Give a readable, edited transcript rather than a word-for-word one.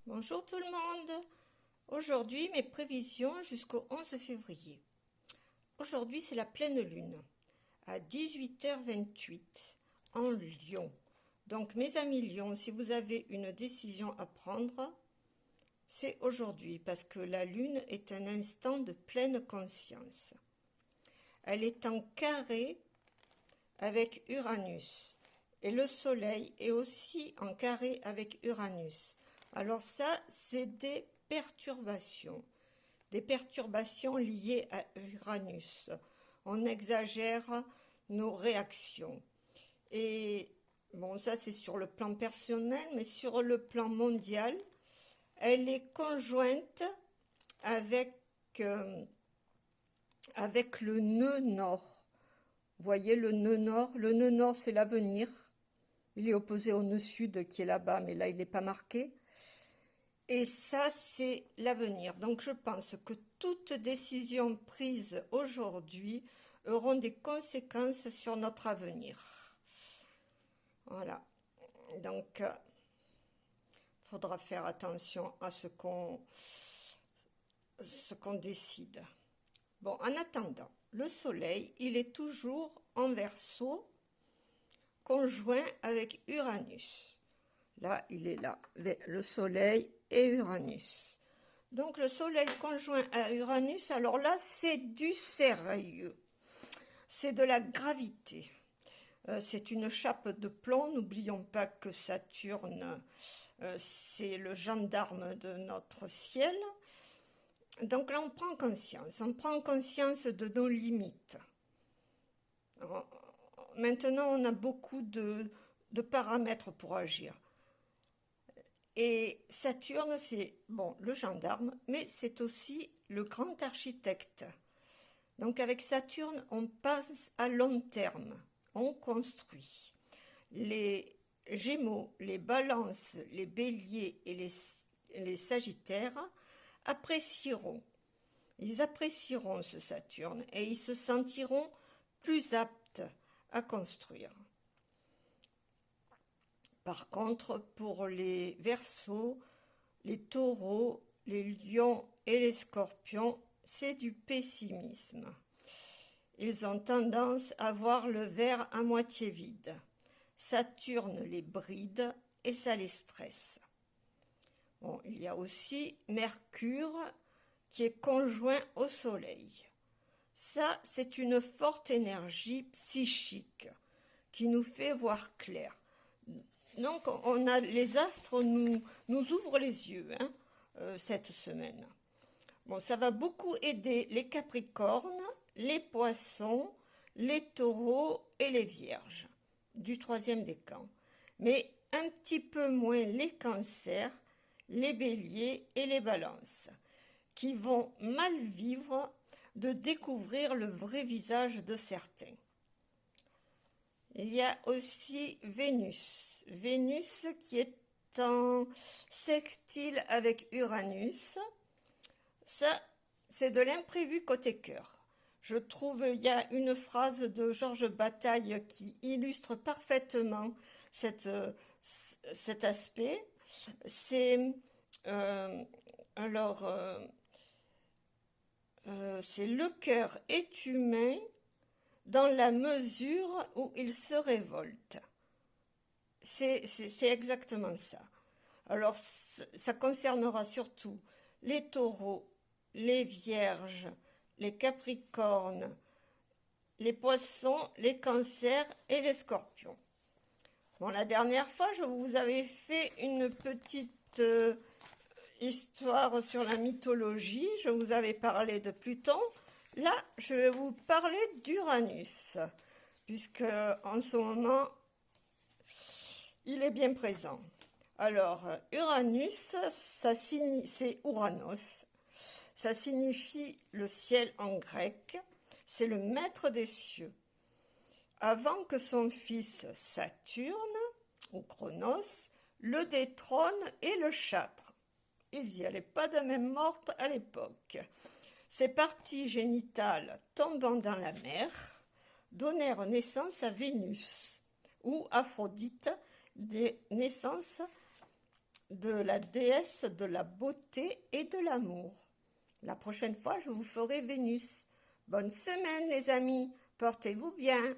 Bonjour tout le monde. Aujourd'hui, mes prévisions jusqu'au 11 février. Aujourd'hui, c'est la pleine lune à 18h28 en Lion. Donc, mes amis Lion, si vous avez une décision à prendre, c'est aujourd'hui parce que la lune est un instant de pleine conscience. Elle est en carré avec Uranus et le soleil est aussi en carré avec Uranus. Alors ça, c'est des perturbations liées à Uranus. On exagère nos réactions. Et bon, ça c'est sur le plan personnel, mais sur le plan mondial, elle est conjointe avec, avec le nœud nord. Vous voyez le nœud nord? Le nœud nord, c'est l'avenir. Il est opposé au nœud sud qui est là-bas, mais là, il n'est pas marqué. Et ça, c'est l'avenir. Donc, je pense que toute décision prise aujourd'hui auront des conséquences sur notre avenir. Voilà. Donc, il faudra faire attention à ce qu'on décide. Bon, en attendant, le soleil, il est toujours en Verseau, conjoint avec Uranus. Là, il est là, le soleil et Uranus. Donc, le soleil conjoint à Uranus, alors là, c'est du sérieux. C'est de la gravité. C'est une chape de plomb. N'oublions pas que Saturne, c'est le gendarme de notre ciel. Donc là, on prend conscience. On prend conscience de nos limites. Maintenant, on a beaucoup de paramètres pour agir. Et Saturne, c'est bon, le gendarme, mais c'est aussi le grand architecte. Donc avec Saturne, on passe à long terme, on construit. Les Gémeaux, les Balances, les Béliers et les Sagittaires apprécieront. Ils apprécieront ce Saturne et ils se sentiront plus aptes à construire. Par contre, pour les Verseaux, les Taureaux, les Lions et les Scorpions, c'est du pessimisme. Ils ont tendance à voir le verre à moitié vide. Saturne les bride et ça les stresse. Bon, il y a aussi Mercure qui est conjoint au Soleil. Ça, c'est une forte énergie psychique qui nous fait voir clair. Donc, on a, les astres nous ouvrent les yeux cette semaine. Bon, ça va beaucoup aider les Capricornes, les Poissons, les Taureaux et les Vierges, du troisième décan. Mais un petit peu moins les Cancers, les Béliers et les Balances, qui vont mal vivre de découvrir le vrai visage de certains. Il y a aussi Vénus. Vénus qui est en sextile avec Uranus. Ça, c'est de l'imprévu côté cœur. Je trouve il y a une phrase de Georges Bataille qui illustre parfaitement cet aspect. C'est c'est le cœur est humain dans la mesure où il se révolte. C'est exactement ça. Alors, ça concernera surtout les taureaux, les vierges, les capricornes, les poissons, les cancers et les scorpions. Bon, la dernière fois, je vous avais fait une petite histoire sur la mythologie. Je vous avais parlé de Pluton. Là, je vais vous parler d'Uranus, puisque en ce moment, il est bien présent. Alors, Uranus, c'est Uranos. Ça signifie le ciel en grec. C'est le maître des cieux. Avant que son fils Saturne, ou Chronos, le détrône et le châtre. Ils n'y allaient pas de même morte à l'époque. Ces parties génitales tombant dans la mer donnèrent naissance à Vénus, ou Aphrodite, des naissances de la déesse de la beauté et de l'amour. La prochaine fois, je vous ferai Vénus. Bonne semaine les amis, portez-vous bien.